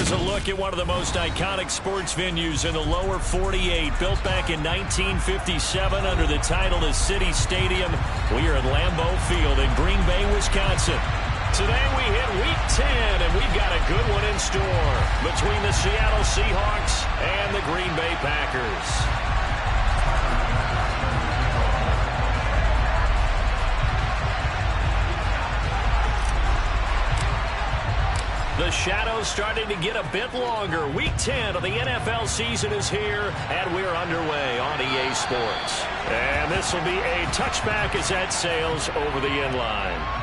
is a look at one of the most iconic sports venues in the lower 48. Built back in 1957 under the title of City Stadium. We are at Lambeau Field in Green Bay, Wisconsin. Today we hit Week 10, and we've got a good one in store between the Seattle Seahawks and the Green Bay Packers. The shadows starting to get a bit longer. Week 10 of the NFL season is here, and we're underway on EA Sports. And this will be a touchback as that sails over the end line.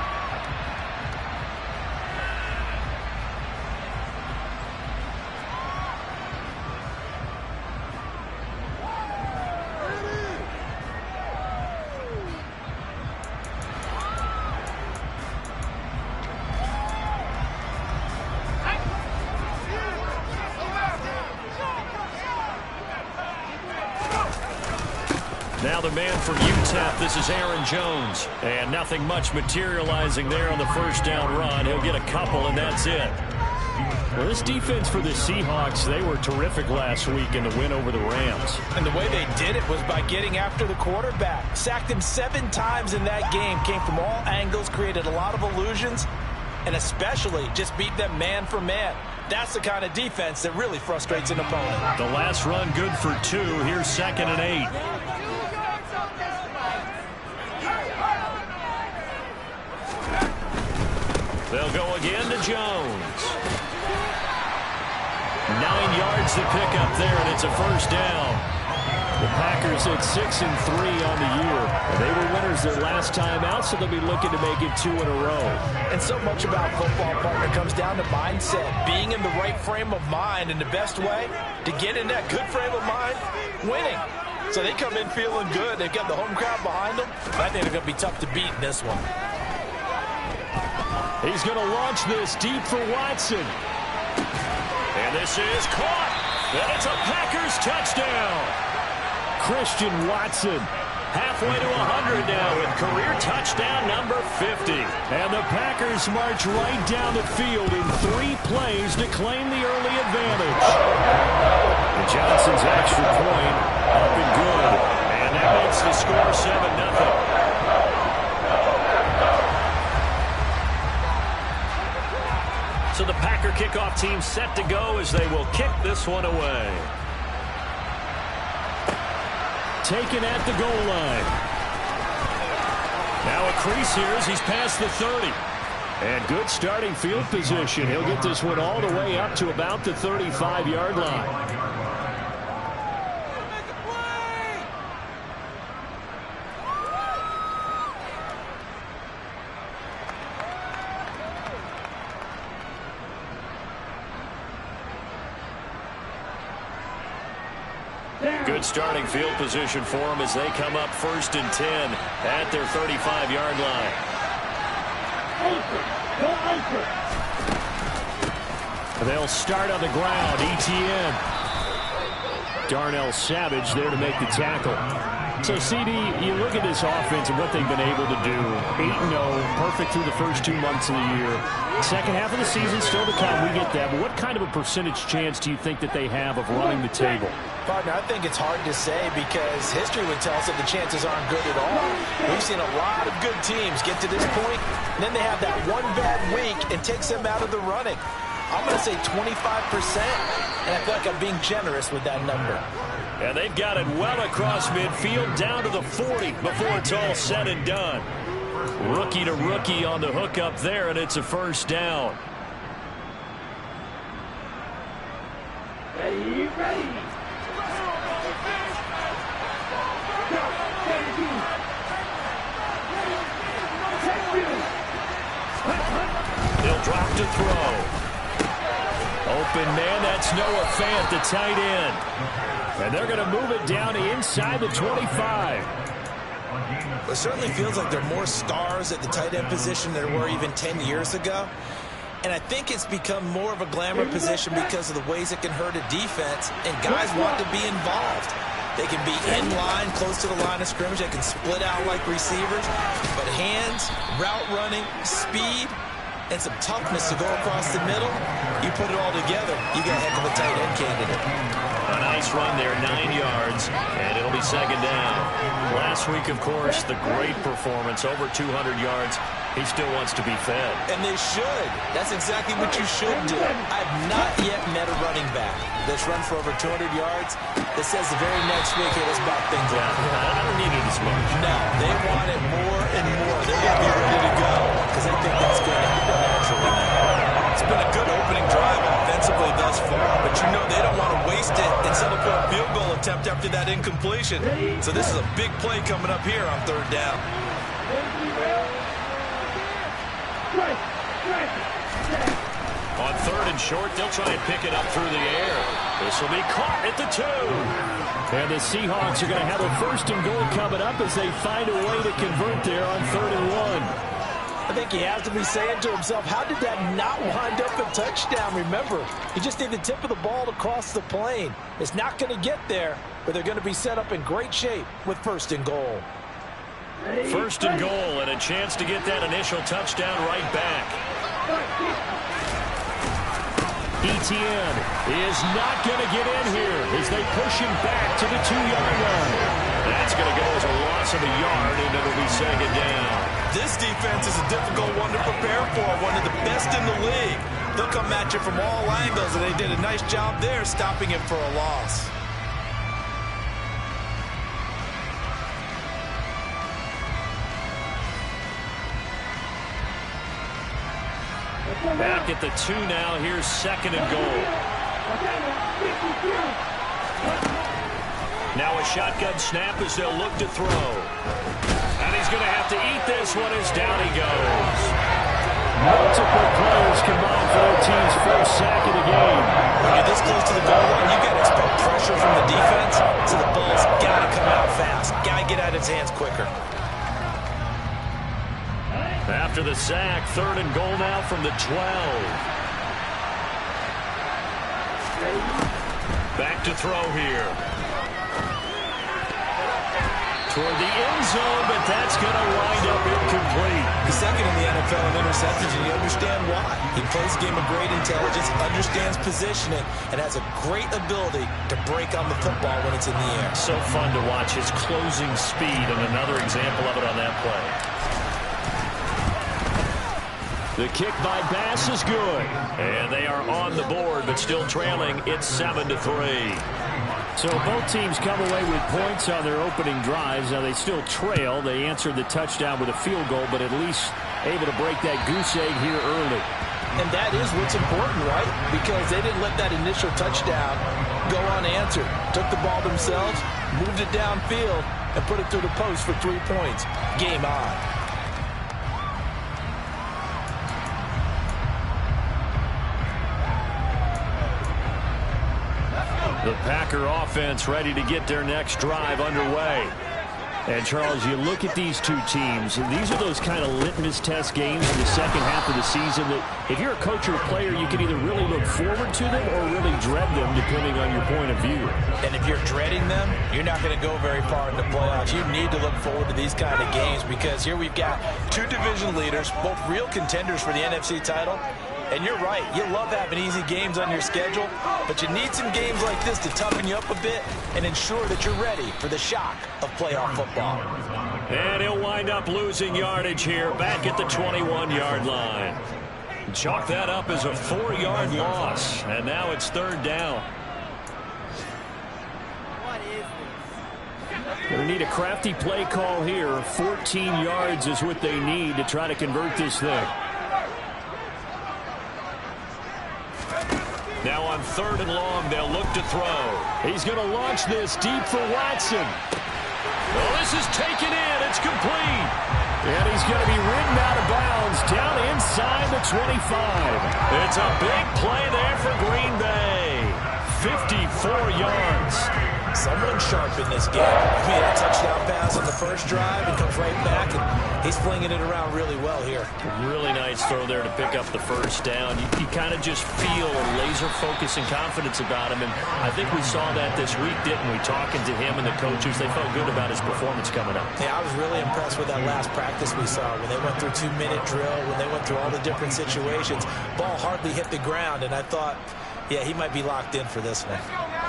Now the man from UTEP, this is Aaron Jones. And nothing much materializing there on the first down run. He'll get a couple, and that's it. Well, this defense for the Seahawks, they were terrific last week in the win over the Rams. And the way they did it was by getting after the quarterback. Sacked him 7 times in that game. Came from all angles, created a lot of illusions, and especially just beat them man for man. That's the kind of defense that really frustrates an opponent. The last run good for 2. Here's 2nd and 8. They'll go again to Jones. 9 yards to pick up there, and it's a first down. The Packers at 6-3 on the year. They were winners their last time out, so they'll be looking to make it 2 in a row. And so much about football, partner, comes down to mindset. Being in the right frame of mind, and the best way to get in that good frame of mind, winning. So they come in feeling good. They've got the home crowd behind them. I think they're going to be tough to beat in this one. He's going to launch this deep for Watson. And this is caught. And it's a Packers touchdown. Christian Watson halfway to 100 now with career touchdown number 50. And the Packers march right down the field in 3 plays to claim the early advantage. And Johnson's extra point up and good. And that makes the score 7-0. So the Packer kickoff team set to go as they will kick this one away. Taken at the goal line. Now a crease here as he's past the 30. And good starting field position. He'll get this one all the way up to about the 35-yard line. Good starting field position for them as they come up 1st and 10 at their 35-yard line. They'll start on the ground. ETN. Darnell Savage there to make the tackle. So, CD, you look at this offense and what they've been able to do. 8-0, perfect through the first 2 months of the year. Second half of the season still to come. We get that. But what kind of a percentage chance do you think that they have of running the table? Partner, I think it's hard to say because history would tell us that the chances aren't good at all. We've seen a lot of good teams get to this point, and then they have that one bad week and takes them out of the running. I'm going to say 25%, and I feel like I'm being generous with that number. And they've got it well across midfield down to the 40 before it's all said and done. Rookie to rookie on the hook up there, and it's a first down. Ready. They'll drop to throw. Open man, that's Noah Fant, the tight end. And they're going to move it down to inside the 25. It certainly feels like there are more stars at the tight end position than there were even 10 years ago. And I think it's become more of a glamour position because of the ways it can hurt a defense, and guys want to be involved. They can be in line, close to the line of scrimmage. They can split out like receivers. But hands, route running, speed, and some toughness to go across the middle, you put it all together, you got a heck of a tight end candidate. A nice run there, 9 yards, and it'll be second down. Last week, of course, the great performance, over 200 yards. He still wants to be fed. And they should. That's exactly what you should do. I've not yet met a running back that's run for over 200 yards that says the very next week, hey, let's back things up. I don't need it as much. No, they want it more and more. They're going to be ready to go because they think that's going to happen naturally now. It's been a good opening drive offensively thus far, but you know they don't want to waste it and settle for a field goal attempt after that incompletion. So this is a big play coming up here on third down. On third and short, they'll try and pick it up through the air. This will be caught at the 2. And the Seahawks are going to have a first and goal coming up as they find a way to convert there on 3rd and 1. I think he has to be saying to himself, how did that not wind up a touchdown? Remember, you just need the tip of the ball to cross the plane. It's not going to get there, but they're going to be set up in great shape with first and goal. First and goal, and a chance to get that initial touchdown right back. Etienne is not going to get in here as they push him back to the 2-yard line. That's going to go as a loss of a yard, and it'll be second down. This defense is a difficult one to prepare for, one of the best in the league. They'll come at you from all angles, and they did a nice job there stopping him for a loss. Back at the 2 now. Here's second and goal. Now a shotgun snap as they'll look to throw. And he's going to have to eat this one as down he goes. Multiple players combined for their team's first sack of the game. When you're this close to the goal line, you got to expect pressure from the defense, so the ball's got to come out fast. Got to get out of his hands quicker. After the sack, 3rd and goal now from the 12. Back to throw here. Toward the end zone, but that's going to wind up incomplete. He's second in the NFL in interceptions, and you understand why. He plays a game of great intelligence, understands positioning, and has a great ability to break on the football when it's in the air. So fun to watch his closing speed, and another example of it on that play. The kick by Bass is good. And they are on the board, but still trailing. It's 7-3. So both teams come away with points on their opening drives. Now they still trail. They answered the touchdown with a field goal, but at least able to break that goose egg here early. And that is what's important, right? Because they didn't let that initial touchdown go unanswered. Took the ball themselves, moved it downfield, and put it through the post for 3 points. Game on. The Packer offense ready to get their next drive underway. And, Charles, you look at these two teams, and these are those kind of litmus test games in the second half of the season that if you're a coach or a player, you can either really look forward to them or really dread them, depending on your point of view. And if you're dreading them, you're not going to go very far in the playoffs. You need to look forward to these kind of games because here we've got 2 division leaders, both real contenders for the NFC title. And you're right, you love having easy games on your schedule, but you need some games like this to toughen you up a bit and ensure that you're ready for the shock of playoff football. And he'll wind up losing yardage here back at the 21-yard line. Chalk that up as a 4-yard loss, and now it's 3rd down. Going to need a crafty play call here. 14 yards is what they need to try to convert this thing. Now on 3rd and long, they'll look to throw. He's going to launch this deep for Watson. Well, this is taken in. It's complete. And he's going to be ridden out of bounds down inside the 25. It's a big play there for Green Bay. 54 yards. Someone sharp in this game. He had a touchdown pass on the first drive and comes right back, and he's flinging it around really well here. Really nice throw there to pick up the first down. You kind of just feel a laser focus and confidence about him, and I think we saw that this week, didn't we? Talking to him and the coaches, they felt good about his performance coming up. Yeah, I was really impressed with that last practice we saw when they went through 2-minute drill, when they went through all the different situations. Ball hardly hit the ground, and I thought, yeah, he might be locked in for this one.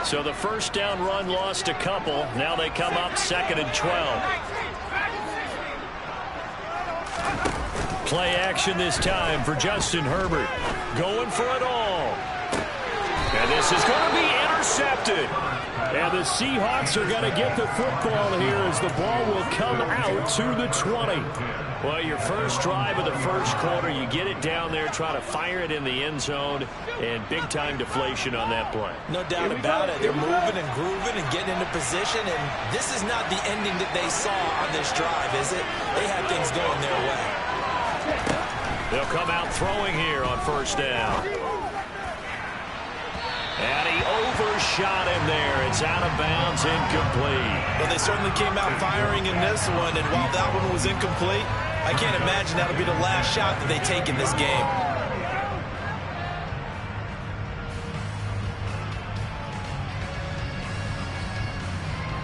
So the first down run lost a couple. Now they come up 2nd and 12. Play action this time for Justin Herbert. Going for it all. And this is going to be intercepted. And the Seahawks are going to get the football here as the ball will come out to the 20. Well, your first drive of the first quarter, you get it down there, try to fire it in the end zone, and big-time deflation on that play. No doubt about it. They're moving and grooving and getting into position, and this is not the ending that they saw on this drive, is it? They had things going their way. They'll come out throwing here on first down. And he overshot him there. It's out of bounds, incomplete. Well, they certainly came out firing in this one, and while that one was incomplete, I can't imagine that'll be the last shot that they take in this game.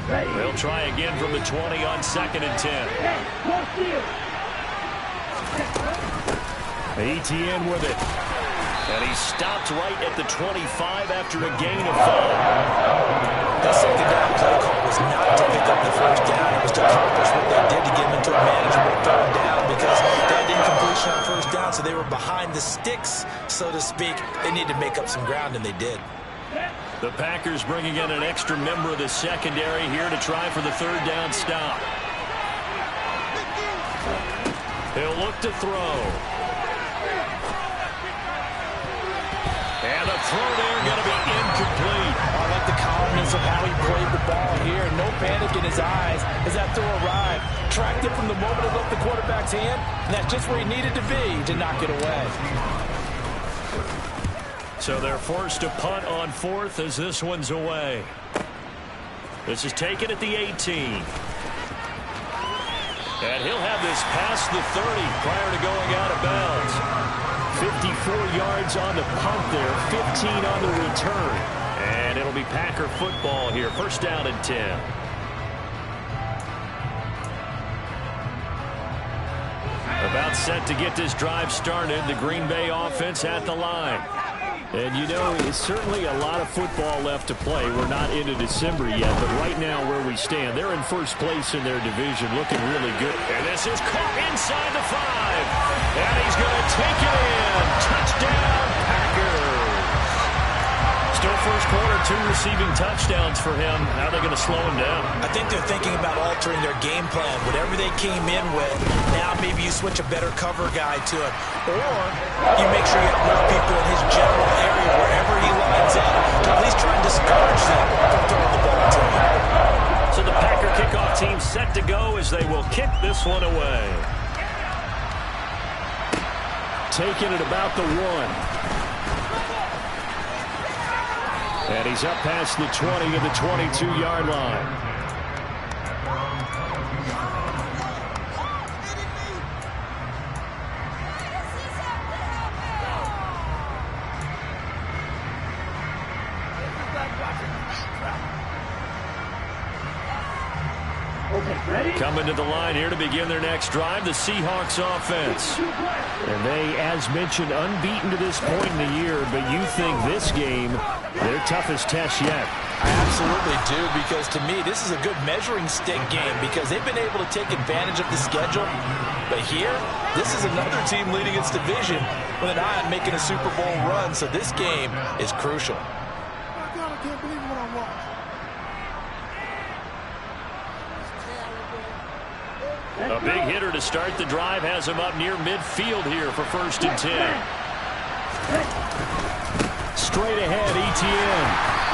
They'll try again from the 20 on 2nd and 10. Etienne with it. And he stopped right at the 25 after a gain of 5. That second down play call was not to pick up the first down. It was to accomplish what they did to get him into a manageable third down, because that incompletion on first down, so they were behind the sticks, so to speak. They needed to make up some ground, and they did. The Packers bringing in an extra member of the secondary here to try for the third down stop. He'll look to throw. And the throw there going to be incomplete. I like the calmness of how he played the ball here. No panic in his eyes as that throw arrived. Tracked it from the moment it left the quarterback's hand, and that's just where he needed to be to knock it away. So they're forced to punt on 4th as this one's away. This is taken at the 18. And he'll have this past the 30 prior to going out of bounds. 54 yards on the punt there, 15 on the return. And it'll be Packer football here, first down and 10. About set to get this drive started, the Green Bay offense at the line. And, you know, it's certainly a lot of football left to play. We're not into December yet, but right now where we stand, they're in first place in their division, looking really good. And this is caught inside the 5. And he's going to take it in. Touchdown, Packers. Still first quarter, 2 receiving touchdowns for him. How are they going to slow him down? I think they're thinking about altering their game plan. Whatever they came in with, now maybe you switch a better cover guy to him. Or you make sure you have more people in his general area wherever he lines up to at least try and discourage them from throwing the ball to him. So the Packer kickoff team set to go as they will kick this one away. Taking it about the 1. And he's up past the 20 of the 22-yard line. Coming to the line here to begin their next drive, the Seahawks offense. And they, as mentioned, unbeaten to this point in the year, but you think this game, their toughest test yet? I absolutely do, because to me, this is a good measuring stick game because they've been able to take advantage of the schedule. But here, this is another team leading its division with an eye on making a Super Bowl run, so this game is crucial. I can't believe what I watched. A big hitter to start the drive has him up near midfield here for first and 10. Straight ahead, Etienne.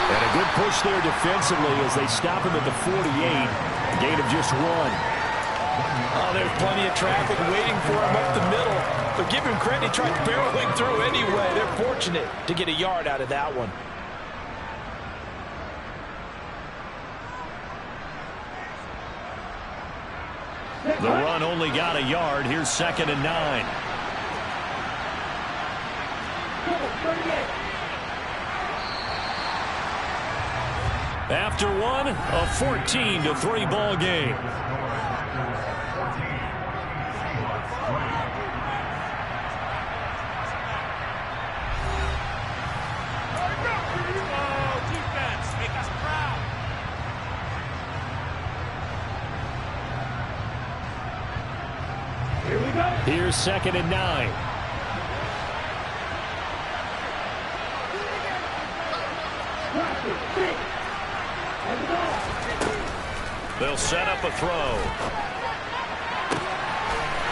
And a good push there defensively as they stop him at the 48. Gain of just 1. Oh, there's plenty of traffic waiting for him up the middle. But give him credit, he tried barreling through anyway. They're fortunate to get a yard out of that one. The run only got a yard. Here's 2nd and 9. After one, a 14-3 ball game. Here's 2nd and 9. They'll set up a throw.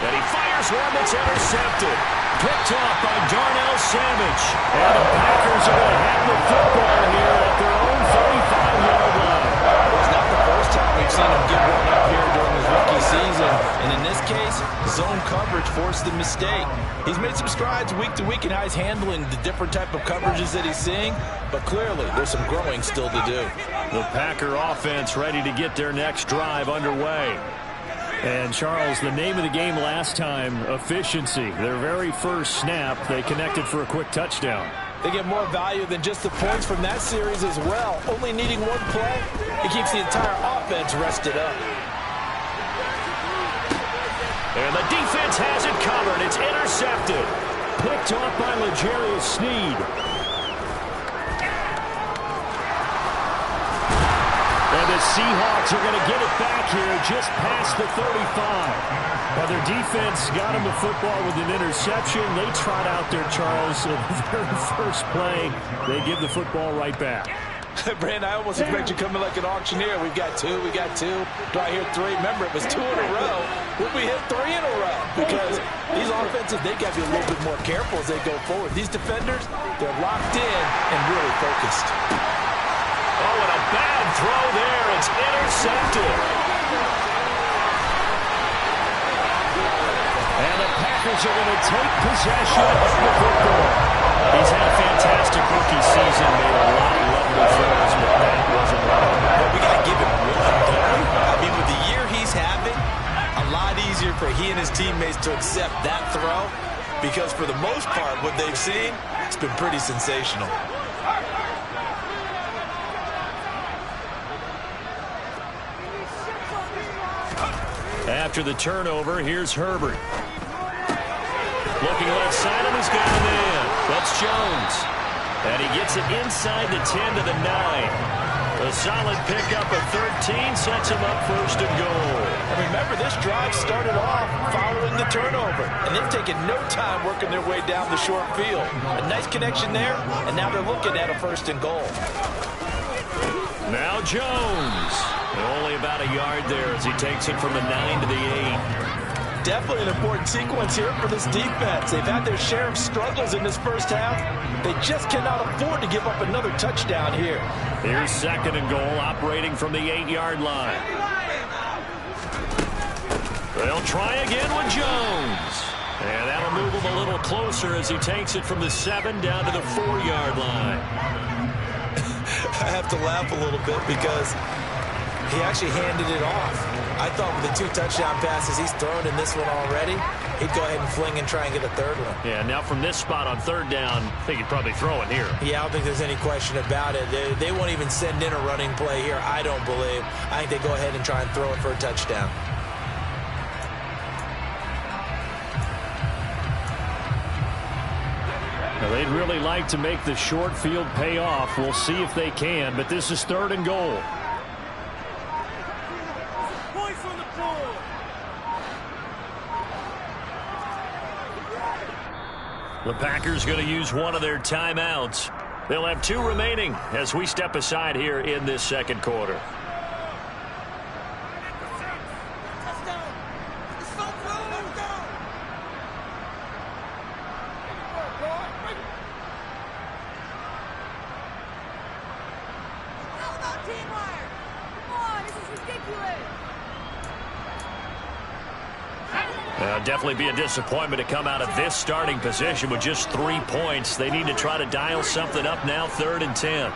And he fires one that's intercepted. Picked off by Darnell Savage. And the Packers are going to have the football here at their own 35-yard line. It's not the first time we've seen him get one up here during his rookie season. And in this case, zone coverage forced the mistake. He's made some strides week to week in how he's handling the different type of coverages that he's seeing. But clearly, there's some growing still to do. The Packer offense ready to get their next drive underway. And, Charles, the name of the game last time, efficiency. Their very first snap, they connected for a quick touchdown. They get more value than just the points from that series as well. Only needing one play, it keeps the entire offense rested up. And the defense has it covered. It's intercepted. Picked off by L'Jarius Sneed. And the Seahawks are going to get it back here just past the 35. Now their defense got him the football with an interception. They trot out there, Charles, at the very first play. They give the football right back. Brandon, I almost expect you coming like an auctioneer. We've got two. Do I hear three? Remember, it was 2 in a row. Will we hit 3 in a row? Because these offenses, they got to be a little bit more careful as they go forward. These defenders, they're locked in and really focused. Oh, and a bad throw there. It's intercepted. And the Packers are going to take possession of the football. He's had a fantastic rookie season, made a lot of lovely throws, but that wasn't one. But we got to give him one, though. I mean, with the year he's having, a lot easier for he and his teammates to accept that throw because for the most part, what they've seen, it's been pretty sensational. After the turnover, here's Herbert. Looking left side, and he's got it in. That's Jones. And he gets it inside the 10 to the 9. A solid pickup of 13 sets him up 1st and goal. And remember, this drive started off following the turnover. And they've taken no time working their way down the short field. A nice connection there, and now they're looking at a 1st and goal. Now Jones. Only about a yard there as he takes it from the 9 to the 8. Definitely an important sequence here for this defense. They've had their share of struggles in this first half. They just cannot afford to give up another touchdown here. Here's 2nd and goal, operating from the 8-yard line. They'll try again with Jones. And that'll move him a little closer as he takes it from the 7 down to the 4-yard line. I have to laugh a little bit because he actually handed it off. I thought with the 2 touchdown passes he's thrown in this one already, he'd go ahead and fling and try and get a 3rd one. Yeah, now from this spot on 3rd down, I think he'd probably throw it here. Yeah, I don't think there's any question about it. They won't even send in a running play here, I don't believe. I think they go ahead and try and throw it for a touchdown. Now, they'd really like to make the short field pay off. We'll see if they can, but this is 3rd and goal. The Packers going to use one of their timeouts. They'll have 2 remaining as we step aside here in this 2nd quarter. Definitely be a disappointment to come out of this starting position with just 3 points. They need to try to dial something up now, 3rd and 10.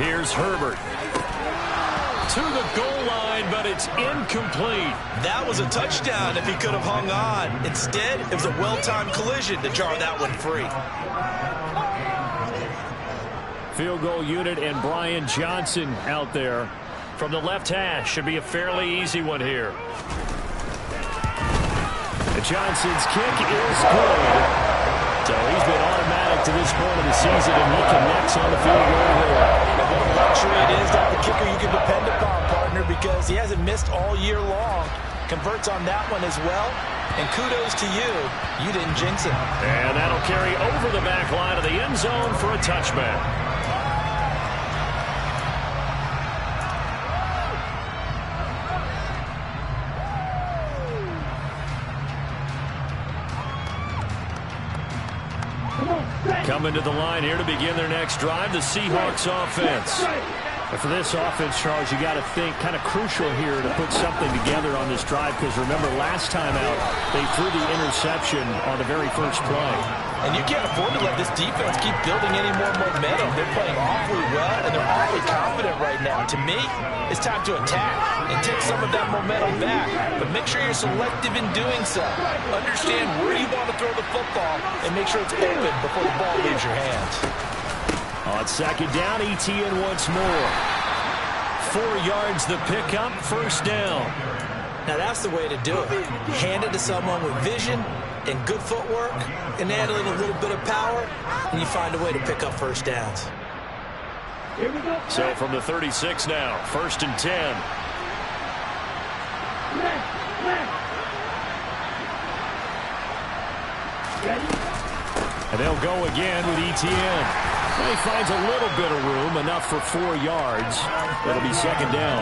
Here's Herbert. To the goal line, but it's incomplete. That was a touchdown if he could have hung on. Instead, it was a well-timed collision to jar that one free. Field goal unit and Brian Johnson out there from the left hash. Should be a fairly easy one here. Johnson's kick is good. So he's been automatic to this point of the season, and he connects on the field goal here. And what a luxury it is to have a kicker you can depend upon, partner, because he hasn't missed all year long. Converts on that one as well. And kudos to you. You didn't jinx it. And that'll carry over the back line of the end zone for a touchback. Coming to the line here to begin their next drive, the Seahawks offense. And for this offense, Charles, you got to think kind of crucial here to put something together on this drive, because remember last time out they threw the interception on the very first play. And you can't afford to let this defense keep building any more momentum. They're playing awfully well, and they're awfully confident right now. To me, it's time to attack and take some of that momentum back. But make sure you're selective in doing so. Understand where you want to throw the football and make sure it's open before the ball leaves your hands. On second down, ETN once more. 4 yards the pickup, first down. Now that's the way to do it. Hand it to someone with vision and good footwork, and add in a little bit of power, and you find a way to pick up first downs. So from the 36 now, first and 10. And they'll go again with ETN. He finds a little bit of room, enough for 4 yards. That'll be second down.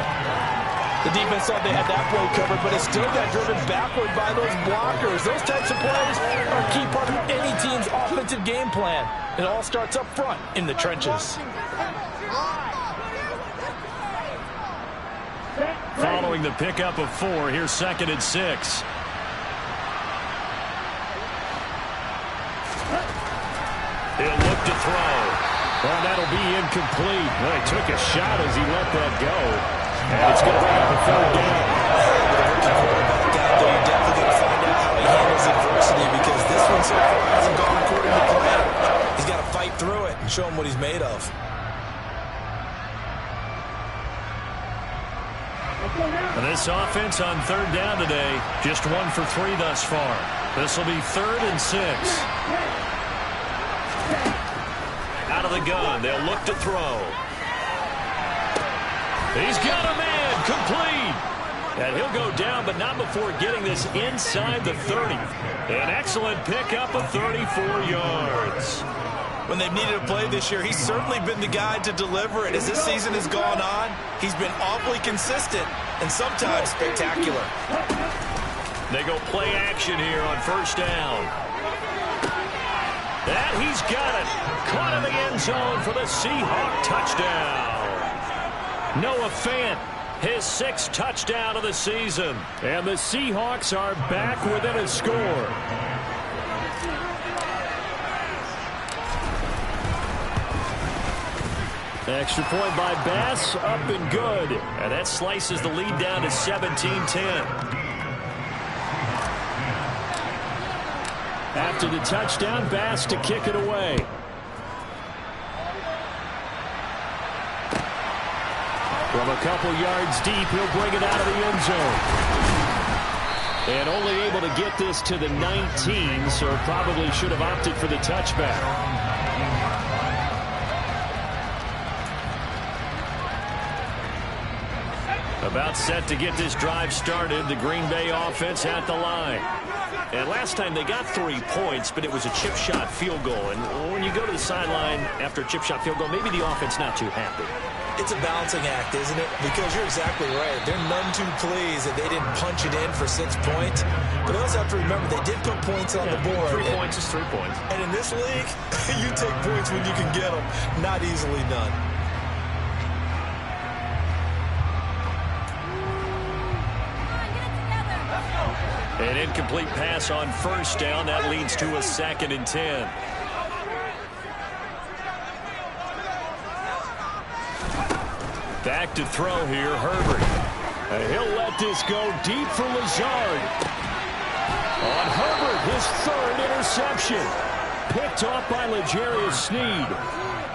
The defense thought they had that play covered, but it still got driven backward by those blockers. Those types of plays are a key part of any team's offensive game plan. It all starts up front in the trenches. Following the pickup of 4, here's second and 6. He'll look to throw. Well, that'll be incomplete. Well, he took a shot as he let that go. And it's going to bring up a third down. With a rookie quarterback out there, you definitely got to find out how he handles adversity, because this one so far hasn't gone according to plan. He's got to fight through it and show him what he's made of. And this offense on third down today, just 1 for 3 thus far. This will be third and 6. Out of the gun, they'll look to throw. He's got a man, complete. And he'll go down, but not before getting this inside the 30. An excellent pickup of 34 yards. When they've needed a play this year, he's certainly been the guy to deliver it. As this season has gone on, he's been awfully consistent and sometimes spectacular. They go play action here on first down. That he's got it. Caught in the end zone for the Seahawk touchdown. Noah Fant, his 6th touchdown of the season. And the Seahawks are back within a score. Extra point by Bass, up and good. And that slices the lead down to 17-10. After the touchdown, Bass to kick it away. From a couple yards deep, he'll bring it out of the end zone. And only able to get this to the 19, so probably should have opted for the touchback. About set to get this drive started, the Green Bay offense at the line. And last time they got 3 points, but it was a chip shot field goal. And when you go to the sideline after a chip shot field goal, maybe the offense not too happy. It's a balancing act, isn't it? Because you're exactly right. They're none too pleased that they didn't punch it in for 6 points. But they also have to remember they did put points on the board. 3 points is 3 points. And in this league, you take points when you can get them. Not easily done. An incomplete pass on first down. That leads to a 2nd and 10. Back to throw here, Herbert. And he'll let this go deep for Lazard. On Herbert, his third interception. Picked off by L'Jarius Sneed.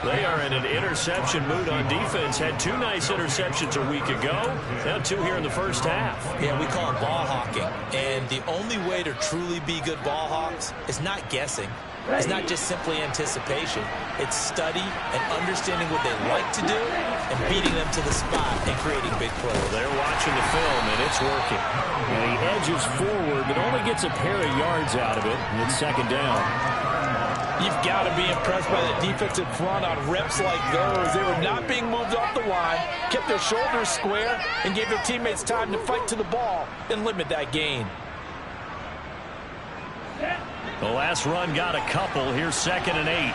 They are in an interception mood on defense. Had 2 nice interceptions a week ago. Now 2 here in the first half. Yeah, we call it ball hawking. And the only way to truly be good ball hawks is not guessing. It's not just simply anticipation. It's study and understanding what they like to do and beating them to the spot and creating big plays. Well, they're watching the film, and it's working. And he edges forward, but only gets a pair of yards out of it, and it's second down. You've got to be impressed by the defensive front on reps like those. They were not being moved off the line, kept their shoulders square, and gave their teammates time to fight to the ball and limit that gain. The last run got a couple. Here's 2nd and 8.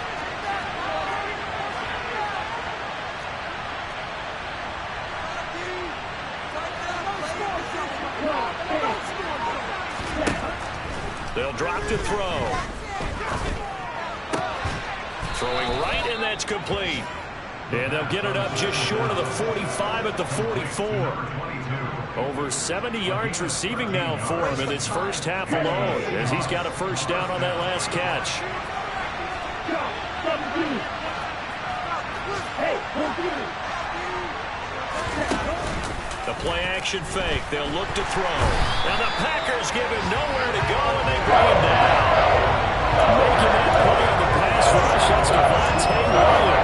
They'll drop to throw. Throwing right, and that's complete. And they'll get it up just short of the 45 at the 44. Over 70 yards receiving now for him in this first half alone, as he's got a first down on that last catch. The play action fake. They'll look to throw. And the Packers give him nowhere to go, and they bring him down. Making that play on the pass rush, that's Gahdamn.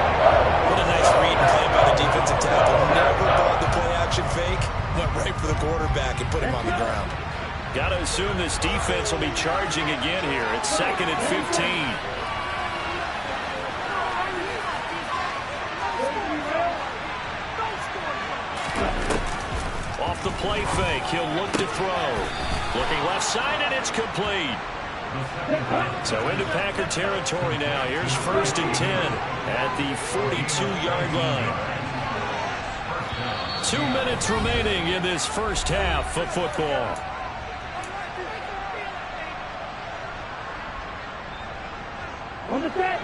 What a nice read and play by the defensive tackle. Never bought the play action fake. Went right for the quarterback and put him on the ground. Got to assume this defense will be charging again here. It's 2nd and 15. Off the play fake, he'll look to throw. Looking left side, and it's complete. So into Packer territory now. Here's 1st and 10 at the 42-yard line. 2 minutes remaining in this first half of football. On the set.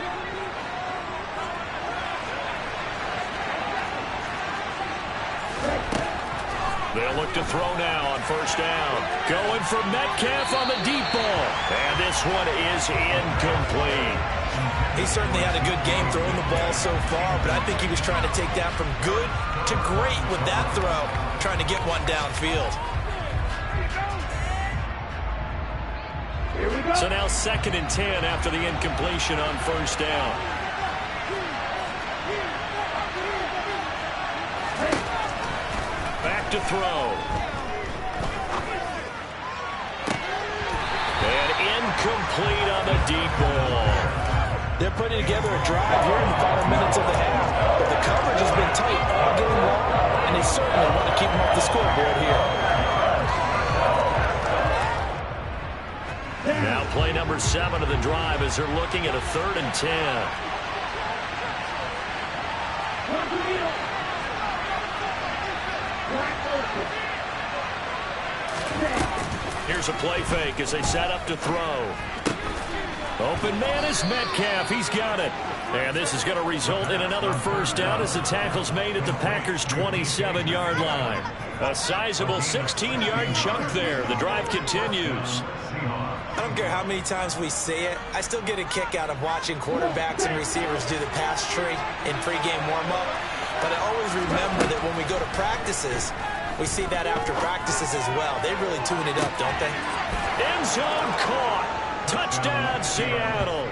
They'll look to throw now on 1st down. Going for Metcalf on the deep ball. And this one is incomplete. He certainly had a good game throwing the ball so far, but I think he was trying to take that from good to great with that throw, trying to get one downfield. So now 2nd and 10 after the incompletion on 1st down. Back to throw. And incomplete on the deep ball. They're putting together a drive here in the final minutes of the half, but the coverage has been tight all game long, and they certainly want to keep them off the scoreboard here. Now play number 7 of the drive as they're looking at a 3rd and 10. Here's a play fake as they set up to throw. Open man is Metcalf. He's got it. And this is going to result in another first down as the tackle's made at the Packers' 27-yard line. A sizable 16-yard chunk there. The drive continues. I don't care how many times we see it. I still get a kick out of watching quarterbacks and receivers do the pass tree in pregame warm-up. But I always remember that when we go to practices, we see that after practices as well. They really tune it up, don't they? End zone caught. Touchdown, Seattle.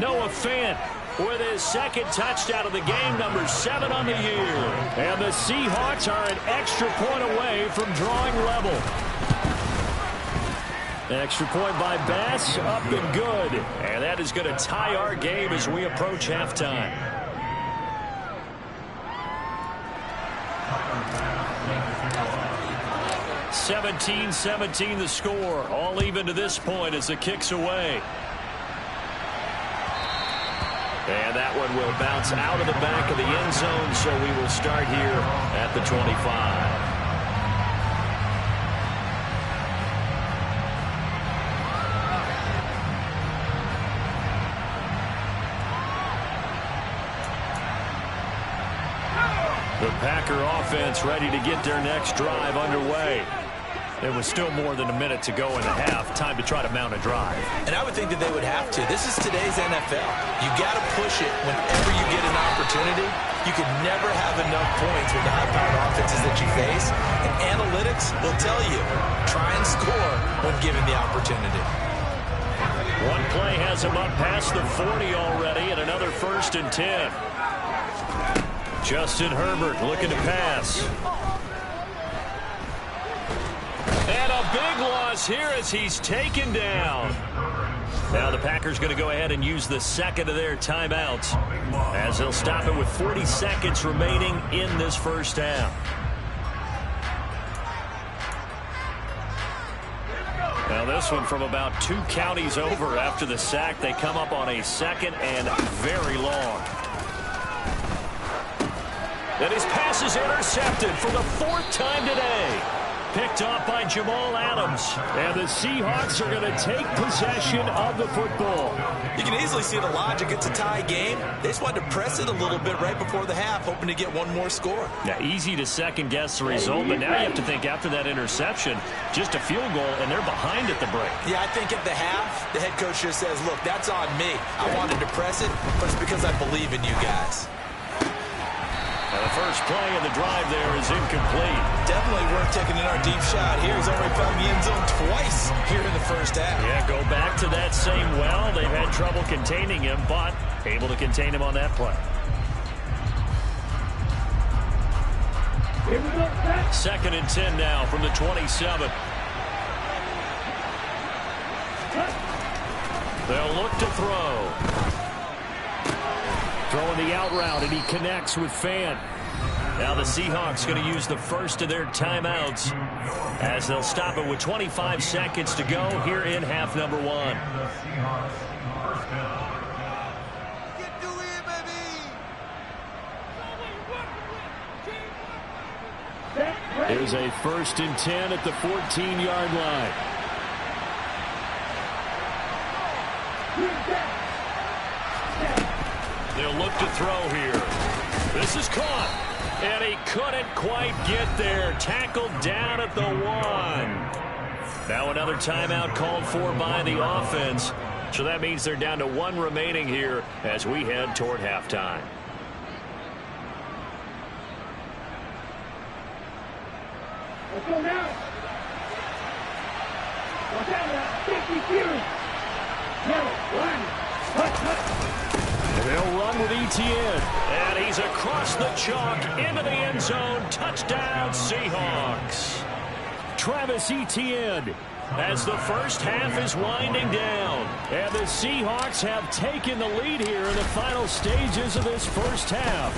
Noah Fant with his 2nd touchdown of the game, number 7 on the year. And the Seahawks are an extra point away from drawing level. Extra point by Bass, up and good. And that is going to tie our game as we approach halftime. (17-17) the score. All even to this point as the kick's away. And that one will bounce out of the back of the end zone, so we will start here at the 25. The Packer offense ready to get their next drive underway. There was still more than a minute to go in the half. Time to try to mount a drive. And I would think that they would have to. This is today's NFL. You got to push it whenever you get an opportunity. You can never have enough points with the high-powered offenses that you face. And analytics will tell you, try and score when given the opportunity. One play has him up past the 40 already, and another 1st and 10. Justin Herbert looking to pass. And a big loss here as he's taken down. Now the Packers going to go ahead and use the second of their timeouts as they'll stop it with 40 seconds remaining in this first half. Now this one from about 2 counties over after the sack. They come up on a 2nd and very long. And his pass is intercepted for the 4th time today. Picked off by Jamal Adams. And the Seahawks are going to take possession of the football. You can easily see the logic. It's a tie game. They just wanted to press it a little bit right before the half, hoping to get one more score. Yeah, easy to second-guess the result, but now you have to think after that interception, just a field goal, and they're behind at the break. Yeah, I think at the half, the head coach just says, look, that's on me. I wanted to press it, but it's because I believe in you guys. Now the first play of the drive there is incomplete. Definitely worth taking another deep shot here. He's already found the end zone twice here in the first half. Yeah, go back to that same well. They've had trouble containing him, but able to contain him on that play. Here we go, set. 2nd and 10 now from the 27. They'll look to throw. Throwing the out route, and he connects with Fan. Now the Seahawks going to use the first of their timeouts as they'll stop it with 25 seconds to go here in half number 1. Here's a 1st and 10 at the 14-yard line. They'll look to throw here. This is caught. And he couldn't quite get there. Tackled down at the 1. Now another timeout called for by the offense. So that means they're down to 1 remaining here as we head toward halftime. Let's go now. Watch out now. 50 series. Yellow, line. Hut. They'll run with Etienne. And he's across the chalk into the end zone. Touchdown, Seahawks. Travis Etienne as the first half is winding down. And the Seahawks have taken the lead here in the final stages of this first half.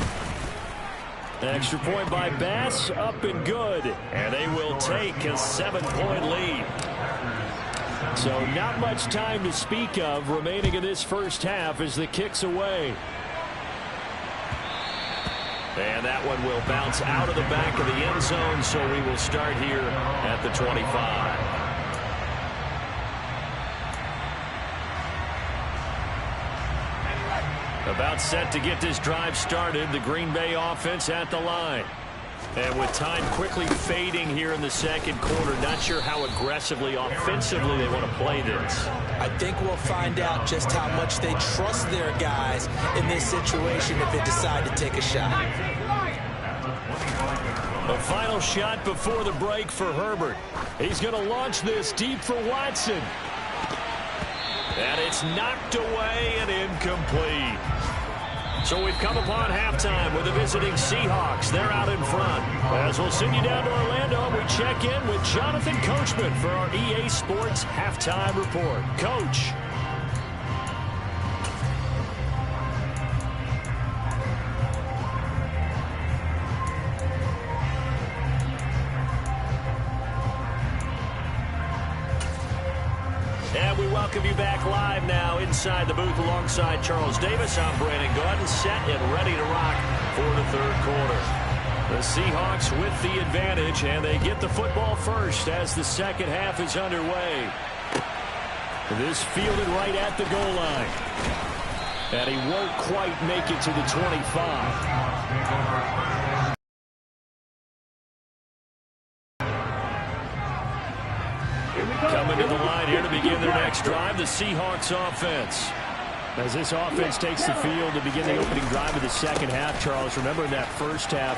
Extra point by Bass, up and good. And they will take a 7-point lead. So not much time to speak of remaining in this first half as the kick's away. And that one will bounce out of the back of the end zone, so we will start here at the 25. About set to get this drive started, the Green Bay offense at the line. And with time quickly fading here in the second quarter, not sure how aggressively, offensively they want to play this. I think we'll find out just how much they trust their guys in this situation if they decide to take a shot. The final shot before the break for Herbert. He's going to launch this deep for Watson. And it's knocked away and incomplete. So we've come upon halftime with the visiting Seahawks. They're out in front. As we'll send you down to Orlando, we check in with Jonathan Coachman for our EA Sports Halftime Report. Coach. And we welcome you back live now inside the booth alongside Charles Davis. I'm Brandon Gaudin, set and ready to rock for the third quarter. The Seahawks with the advantage, and they get the football first as the second half is underway. This fielded right at the goal line. And he won't quite make it to the 25. next drive, the Seahawks offense. As this offense takes the field to begin the opening drive of the second half, Charles, remember that first half,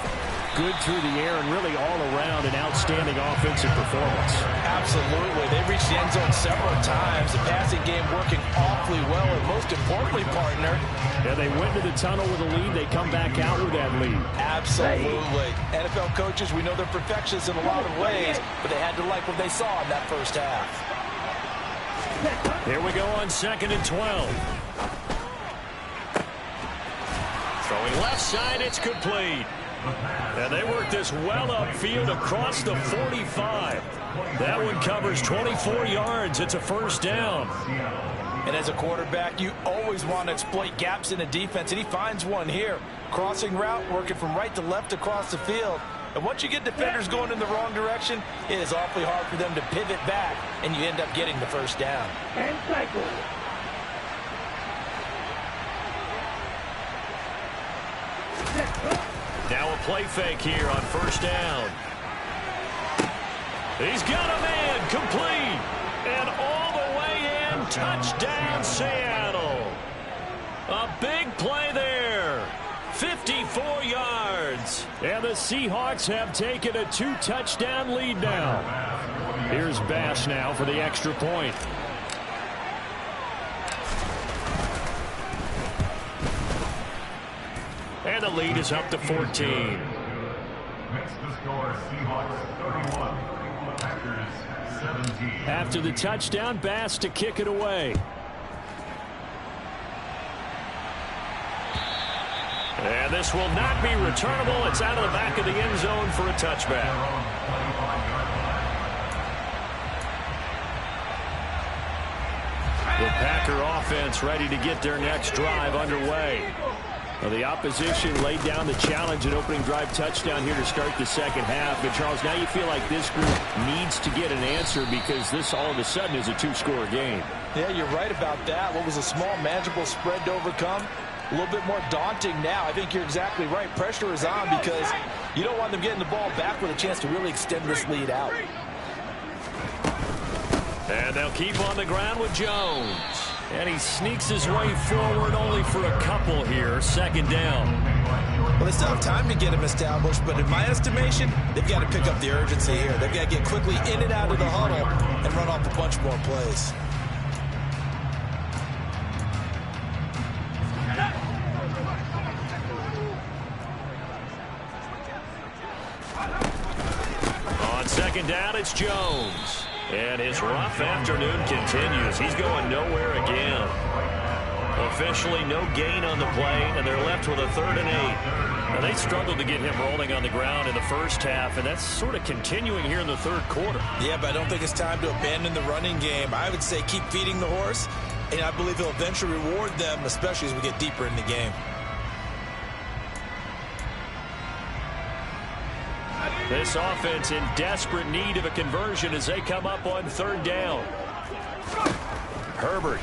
good through the air and really all around an outstanding offensive performance. Absolutely. They reached the end zone several times. The passing game working awfully well, and most importantly, partner, yeah, they went to the tunnel with a lead. They come back out with that lead. Absolutely. NFL coaches, we know they're perfectionists in a lot of ways, but they had to like what they saw in that first half. Here we go on 2nd and 12. Throwing left side, it's complete. And they work this well upfield across the 45. That one covers 24 yards. It's a first down. And as a quarterback, you always want to exploit gaps in a defense, and he finds one here. Crossing route, working from right to left across the field. And once you get defenders going in the wrong direction, it is awfully hard for them to pivot back, and you end up getting the first down. And cycle. Now a play fake here on first down. He's got a man, complete. And all the way in, touchdown Seattle. A big play there. 54 yards. And the Seahawks have taken a 2-touchdown lead now. Here's Bass now for the extra point. And the lead is up to 14. Makes the score Seahawks 31, Packers 17. After the touchdown, Bass to kick it away. And this will not be returnable. It's out of the back of the end zone for a touchback. The Packer offense ready to get their next drive underway. Well, the opposition laid down the challenge at opening drive touchdown here to start the second half. But, Charles, now you feel like this group needs to get an answer because this all of a sudden is a 2-score game. Yeah, you're right about that. What was a small, manageable spread to overcome, a little bit more daunting now. I think you're exactly right. Pressure is on because you don't want them getting the ball back with a chance to really extend this lead out. And they'll keep on the ground with Jones. And he sneaks his way forward only for a couple here. Second down. Well, they still have time to get him established, but in my estimation, they've got to pick up the urgency here. They've got to get quickly in and out of the huddle and run off a bunch more plays. On second down, it's Jones. And his rough afternoon continues. He's going nowhere again. Officially no gain on the play, and they're left with a 3rd and 8. Now, they struggled to get him rolling on the ground in the first half, and that's sort of continuing here in the third quarter. Yeah, but I don't think it's time to abandon the running game. I would say keep feeding the horse, and I believe he'll eventually reward them, especially as we get deeper in the game. This offense in desperate need of a conversion as they come up on 3rd down. Herbert.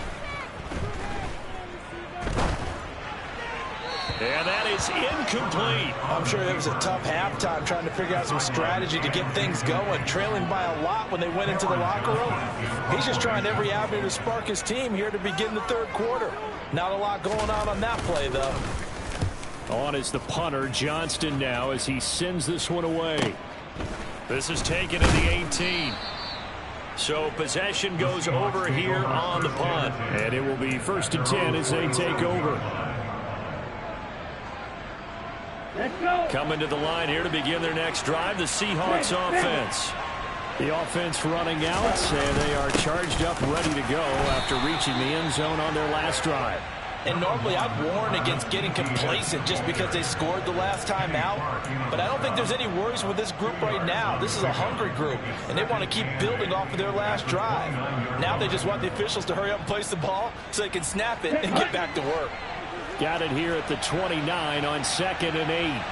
And that is incomplete. I'm sure it was a tough halftime trying to figure out some strategy to get things going. Trailing by a lot when they went into the locker room. He's just trying every avenue to spark his team here to begin the third quarter. Not a lot going on that play, though. On is the punter, Johnston, now as he sends this one away. This is taken to the 18. So possession goes over here on the punt. And it will be 1st and 10 as they take over. Let's go. Coming to the line here to begin their next drive, the Seahawks offense. The offense running out, and they are charged up, ready to go after reaching the end zone on their last drive. And normally I'd warn against getting complacent just because they scored the last time out. But I don't think there's any worries with this group right now. This is a hungry group, and they want to keep building off of their last drive. Now they just want the officials to hurry up and place the ball so they can snap it and get back to work. Got it here at the 29 on 2nd and 8.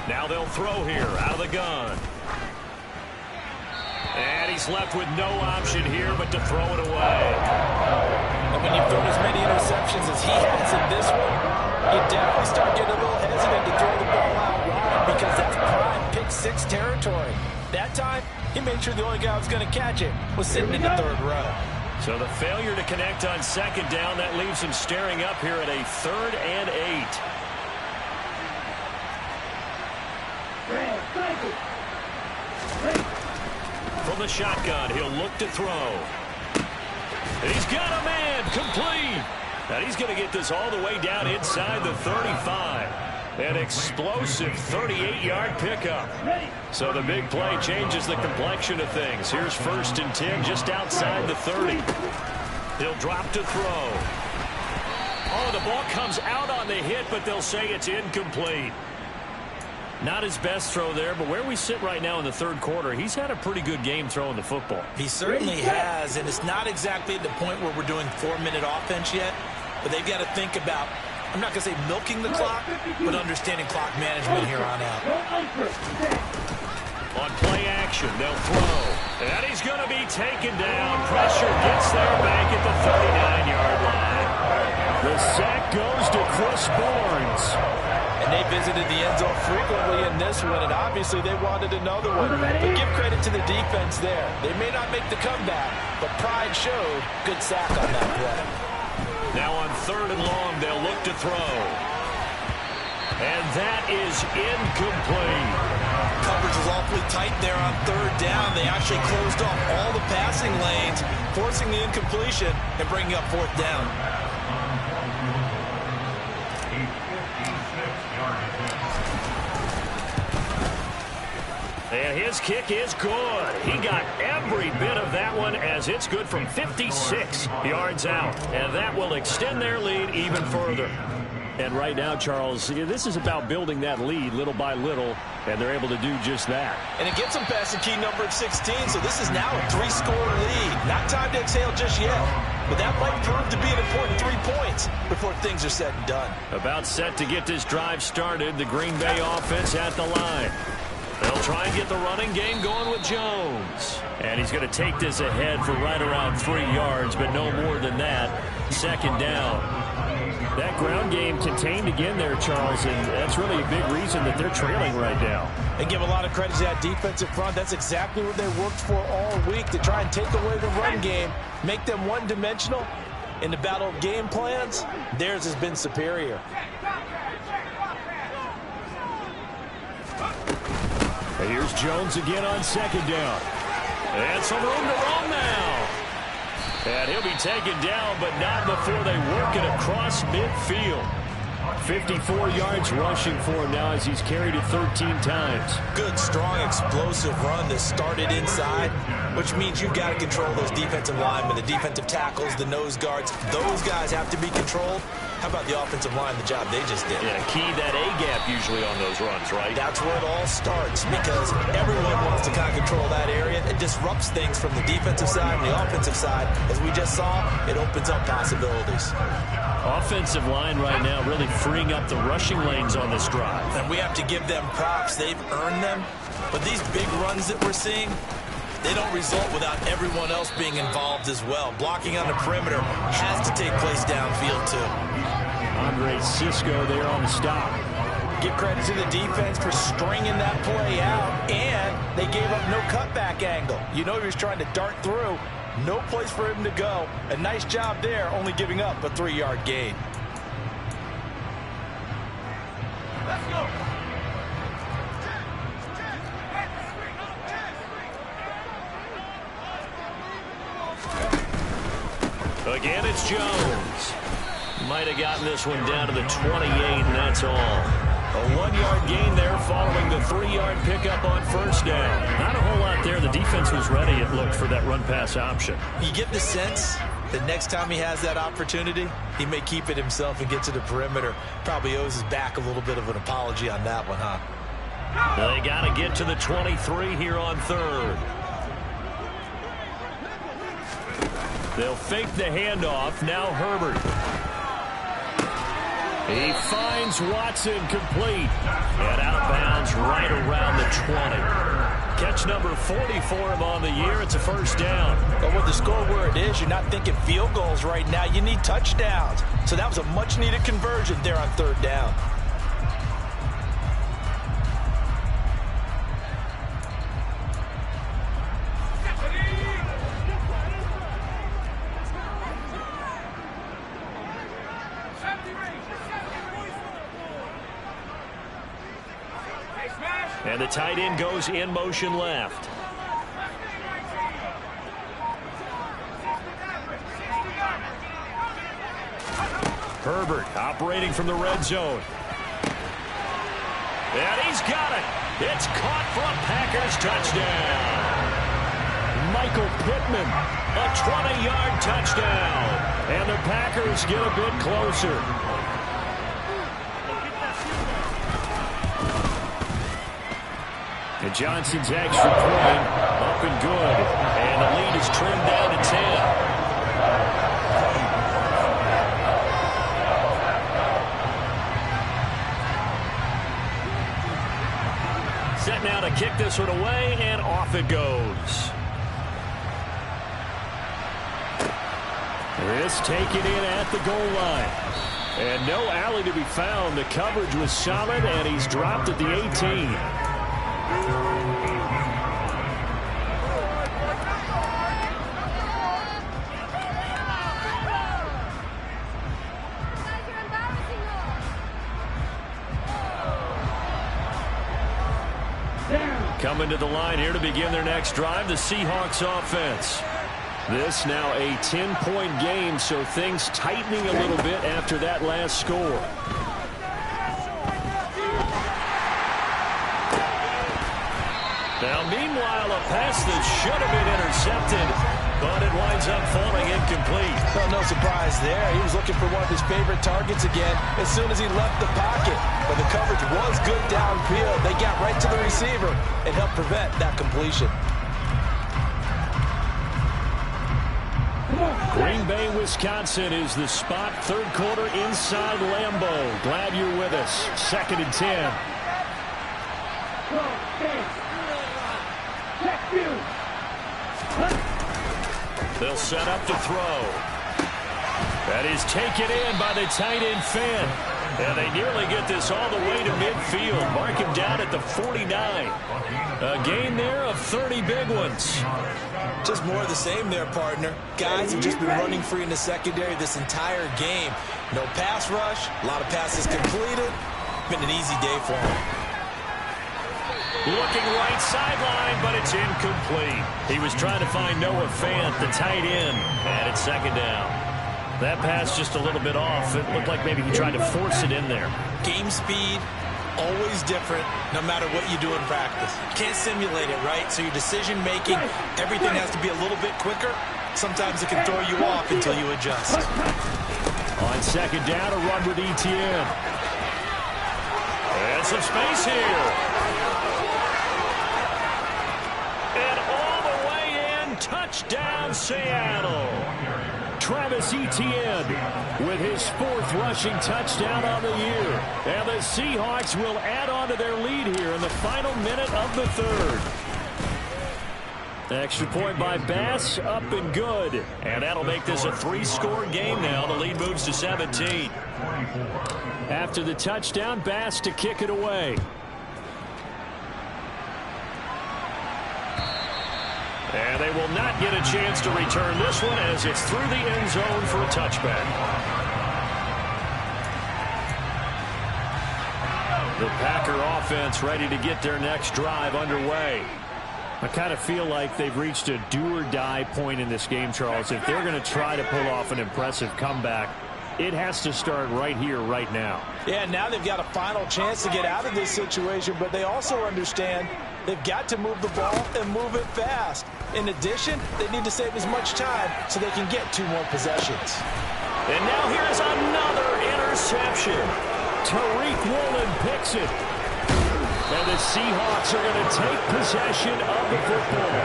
Now they'll throw here out of the gun. And he's left with no option here but to throw it away. And when you've thrown as many interceptions as he has in this one, you definitely start getting a little hesitant to throw the ball out wide because that's prime pick-6 territory. That time, he made sure the only guy who was going to catch it was sitting in the third row. So the failure to connect on second down, that leaves him staring up here at a 3rd and 8. From the shotgun, he'll look to throw. He's got a man, complete. And he's going to get this all the way down inside the 35. An explosive 38-yard pickup. So the big play changes the complexion of things. Here's 1st and 10 just outside the 30. He'll drop to throw. Oh, the ball comes out on the hit, but they'll say it's incomplete. Not his best throw there, but where we sit right now in the 3rd quarter, he's had a pretty good game throwing the football. He certainly has, and it's not exactly at the point where we're doing 4-minute offense yet, but they've got to think about, I'm not going to say milking the clock, but understanding clock management here on out. On play action, they'll throw. And he's going to be taken down. Pressure gets there back at the 39-yard line. The sack goes to Chris Barnes. And they visited the end zone frequently in this one, and obviously they wanted another one. But give credit to the defense there. They may not make the comeback, but pride showed. Good sack on that play. Now on 3rd and long, they'll look to throw. And that is incomplete. Coverage was awfully tight there on 3rd down. They actually closed off all the passing lanes, forcing the incompletion and bringing up 4th down. And his kick is good. He got every bit of that one as it's good from 56 yards out. And that will extend their lead even further. And right now, Charles, this is about building that lead little by little, and they're able to do just that. And it gets them past the key number of 16, so this is now a 3-score lead. Not time to exhale just yet, but that might prove to be an important 3 points before things are said and done. About set to get this drive started, the Green Bay offense at the line. They'll try and get the running game going with Jones. And he's going to take this ahead for right around 3 yards, but no more than that. 2nd down. That ground game contained again there, Charles, and that's really a big reason that they're trailing right now. And give a lot of credit to that defensive front. That's exactly what they worked for all week, to try and take away the run game, make them one-dimensional. In the battle of game plans, theirs has been superior. And here's Jones again on 2nd down. And some room to run now. And he'll be taken down, but not before they work it across midfield. 54 yards rushing for him now as he's carried it 13 times. Good, strong, explosive run that started inside, which means you've got to control those defensive linemen, the defensive tackles, the nose guards. Those guys have to be controlled. How about the offensive line, the job they just did? Yeah, key that A-gap usually on those runs, right? That's where it all starts, because everyone wants to kind of control that area. It disrupts things from the defensive side and the offensive side. As we just saw, it opens up possibilities. Offensive line right now really freeing up the rushing lanes on this drive. And we have to give them props. They've earned them. But these big runs that we're seeing, they don't result without everyone else being involved as well. Blocking on the perimeter has to take place downfield, too. Andre Cisco there on the stop. Give credit to the defense for stringing that play out, and they gave up no cutback angle. You know he was trying to dart through. No place for him to go. A nice job there, only giving up a 3-yard gain. Let's go. Again, it's Jones. Might have gotten this one down to the 28, and that's all. A 1-yard gain there following the 3-yard pickup on 1st down. Not a whole lot there. The defense was ready, it looked, for that run-pass option. You get the sense that next time he has that opportunity, he may keep it himself and get to the perimeter. Probably owes his back a little bit of an apology on that one, huh? They got to get to the 23 here on 3rd. They'll fake the handoff. Now Herbert. He finds Watson complete. And out of bounds right around the 20. Catch number 40 for him on the year. It's a 1st down. But with the score where it is, you're not thinking field goals right now. You need touchdowns. So that was a much-needed conversion there on 3rd down. And the tight end goes in motion left. Herbert operating from the red zone. And he's got it. It's caught for a Packers touchdown. Michael Pittman, a 20-yard touchdown. And the Packers get a bit closer. And Johnson's extra point up and good. And the lead is trimmed down to 10. Set now to kick this one away, and off it goes. This taken in at the goal line. And no alley to be found. The coverage was solid, and he's dropped at the 18. Coming to the line here to begin their next drive, the Seahawks offense. This now a 10-point game, so things tightening a little bit after that last score. Now, meanwhile, a pass that should have been intercepted, but it winds up falling incomplete. Well, no surprise there. He was looking for one of his favorite targets again as soon as he left the pocket. But the coverage was good downfield. They got right to the receiver and helped prevent that completion. Green Bay, Wisconsin is the spot. Third quarter inside Lambeau. Glad you're with us. 2nd and 10. They'll set up to throw. That is taken in by the tight end Finn. And they nearly get this all the way to midfield. Mark him down at the 49. A gain there of 30 big ones. Just more of the same there, partner. Guys have just been running free in the secondary this entire game. No pass rush, a lot of passes completed. Been an easy day for them. Looking right sideline, but it's incomplete. He was trying to find Noah Fant, the tight end, and it's 2nd down. That pass just a little bit off. It looked like maybe he tried to force it in there. Game speed, always different, no matter what you do in practice. Can't simulate it, right? So your decision-making, everything has to be a little bit quicker. Sometimes it can throw you off until you adjust. On 2nd down, a run with Etienne. And some space here. And all the way in, touchdown Seattle. Travis Etienne with his 4th rushing touchdown on the year. And the Seahawks will add on to their lead here in the final minute of the 3rd. Extra point by Bass, up and good. And that'll make this a 3-score game now. The lead moves to 17. After the touchdown, Bass to kick it away. And they will not get a chance to return this one as it's through the end zone for a touchback. The Packer offense ready to get their next drive underway. I kind of feel like they've reached a do-or-die point in this game, Charles. If they're going to try to pull off an impressive comeback, it has to start right here, right now. Yeah, now they've got a final chance to get out of this situation, but they also understand they've got to move the ball and move it fast. In addition, they need to save as much time so they can get 2 more possessions. And now here's another interception. Tariq Woolen picks it. And the Seahawks are going to take possession of the football.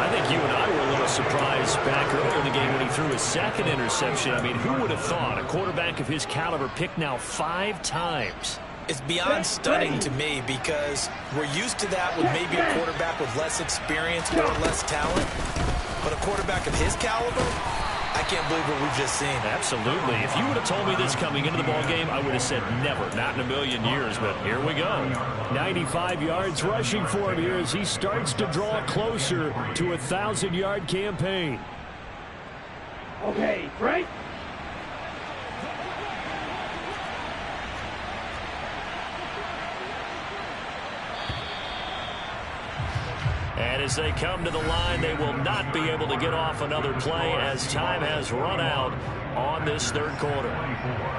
I think you and I were a little surprised back earlier in the game when he threw his 2nd interception. I mean, who would have thought a quarterback of his caliber picked now 5 times? It's beyond stunning to me because we're used to that with maybe a quarterback with less experience or less talent. But a quarterback of his caliber, I can't believe what we've just seen. Absolutely. If you would have told me this coming into the ball game, I would have said never, not in a million years. But here we go. 95 yards rushing for him here as he starts to draw closer to a 1,000-yard campaign. Okay, right? And as they come to the line, they will not be able to get off another play as time has run out on this third quarter.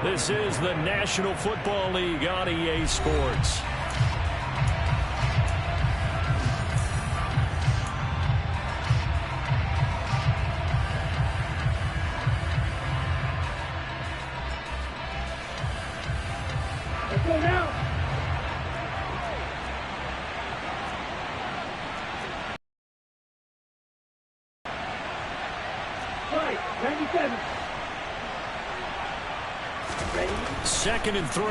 This is the National Football League on EA Sports. Let's go now. Fight, 97. Ready? 2nd and 3.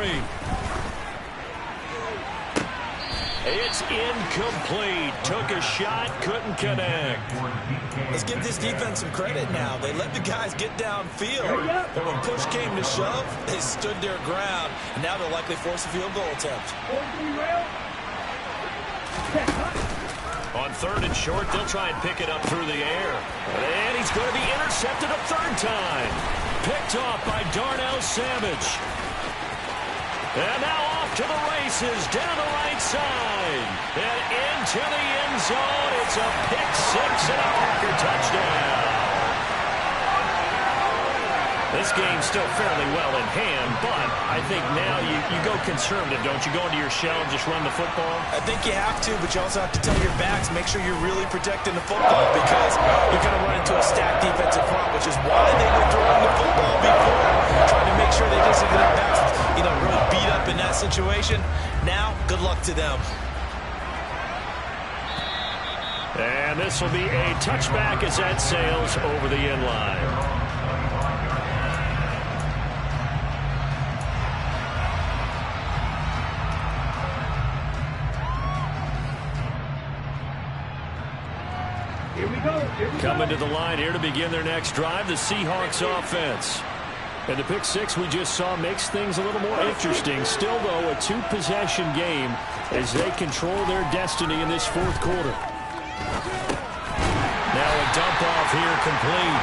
It's incomplete. Took a shot, couldn't connect. Let's give this defense some credit now. They let the guys get downfield, but when push came to shove, they stood their ground, and now they'll likely force a field goal attempt. 43 rail. Set, hot. On 3rd and short, they'll try and pick it up through the air. And he's going to be intercepted a 3rd time. Picked off by Darnell Savage. And now off to the races, down the right side. And into the end zone. It's a pick six and a Packer touchdown. This game's still fairly well in hand, but I think now you go conservative, don't you? Go into your shell and just run the football? I think you have to, but you also have to tell your backs, make sure you're really protecting the football because you're going to run into a stacked defensive front, which is why they were throwing the football before, trying to make sure they didn't get their backs, really beat up in that situation. Now, good luck to them. And this will be a touchback as that sails over the end line. Here we go. Coming to the line here to begin their next drive, the Seahawks offense. And the pick six we just saw makes things a little more interesting. Still, though, a two-possession game as they control their destiny in this 4th quarter. Now a dump off here complete.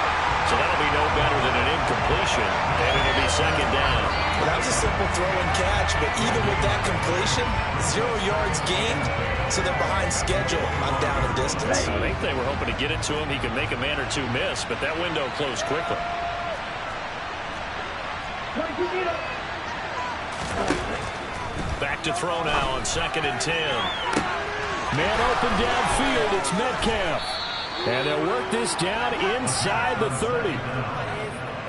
So that'll be no better than an incompletion, and it'll be 2nd down. Well, that was a simple throw and catch, but even with that completion, 0 yards gained, so they're behind schedule on down and distance. I think they were hoping to get it to him. He could make a man or two miss, but that window closed quickly. Back to throw now on 2nd and 10. Man open downfield, it's Metcalf. And they'll work this down inside the 30.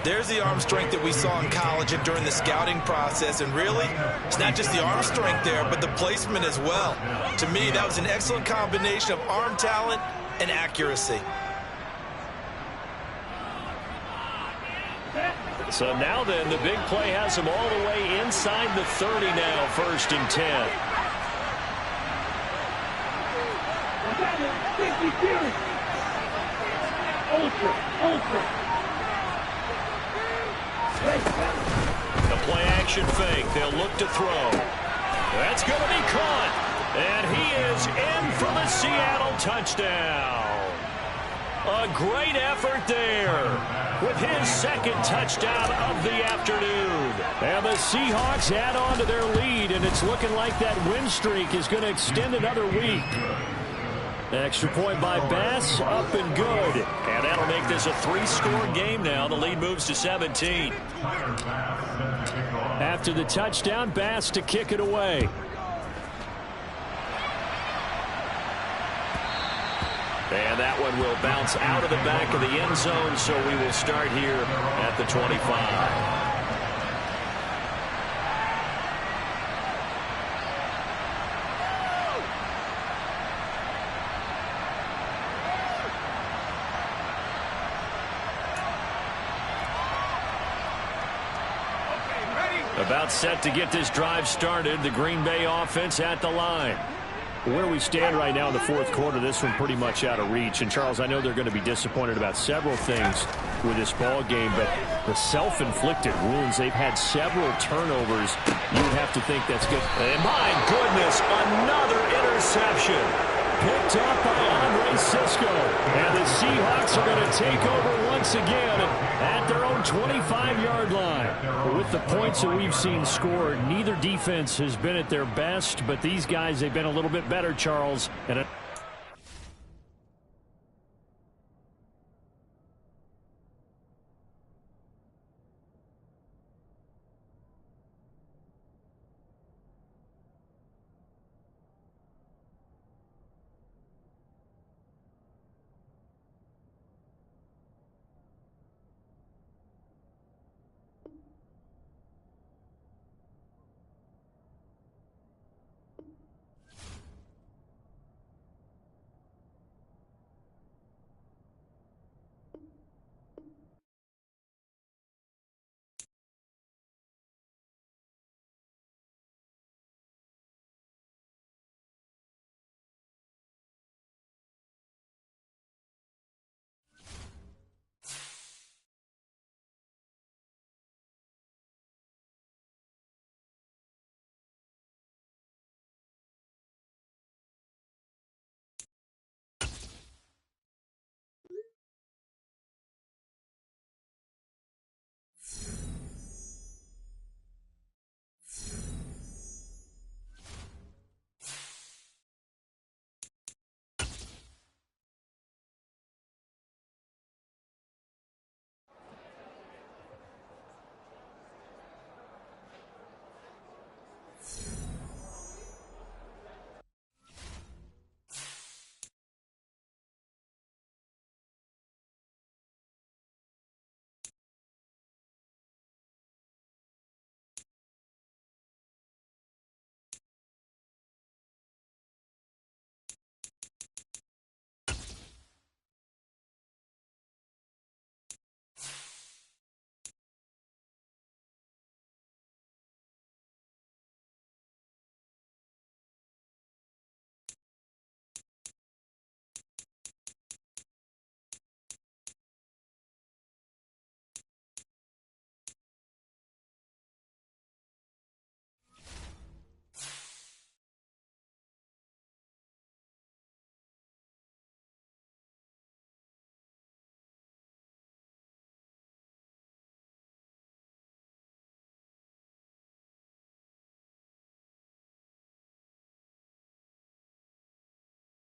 There's the arm strength that we saw in college and during the scouting process. And really, it's not just the arm strength there, but the placement as well. To me, that was an excellent combination of arm talent and accuracy. So now then, the big play has him all the way inside the 30 now, 1st and 10. Ultra. The play action fake. They'll look to throw. That's going to be caught. And he is in for the Seattle touchdown. A great effort there with his 2nd touchdown of the afternoon. And the Seahawks add on to their lead, and it's looking like that win streak is going to extend another week. Extra point by Bass, up and good. And that'll make this a 3-score game now. The lead moves to 17. After the touchdown, Bass to kick it away. And that one will bounce out of the back of the end zone, so we will start here at the 25. About set to get this drive started. The Green Bay offense at the line. Where we stand right now in the 4th quarter, this one pretty much out of reach. And, Charles, I know they're going to be disappointed about several things with this ball game, but the self-inflicted wounds, they've had several turnovers. You would have to think that's good. And, my goodness, another interception. Picked up by Andre Cisco. And the Seahawks are going to take over once again at their own 25-yard line. With the points that we've seen scored, neither defense has been at their best, but these guys, they've been a little bit better, Charles. And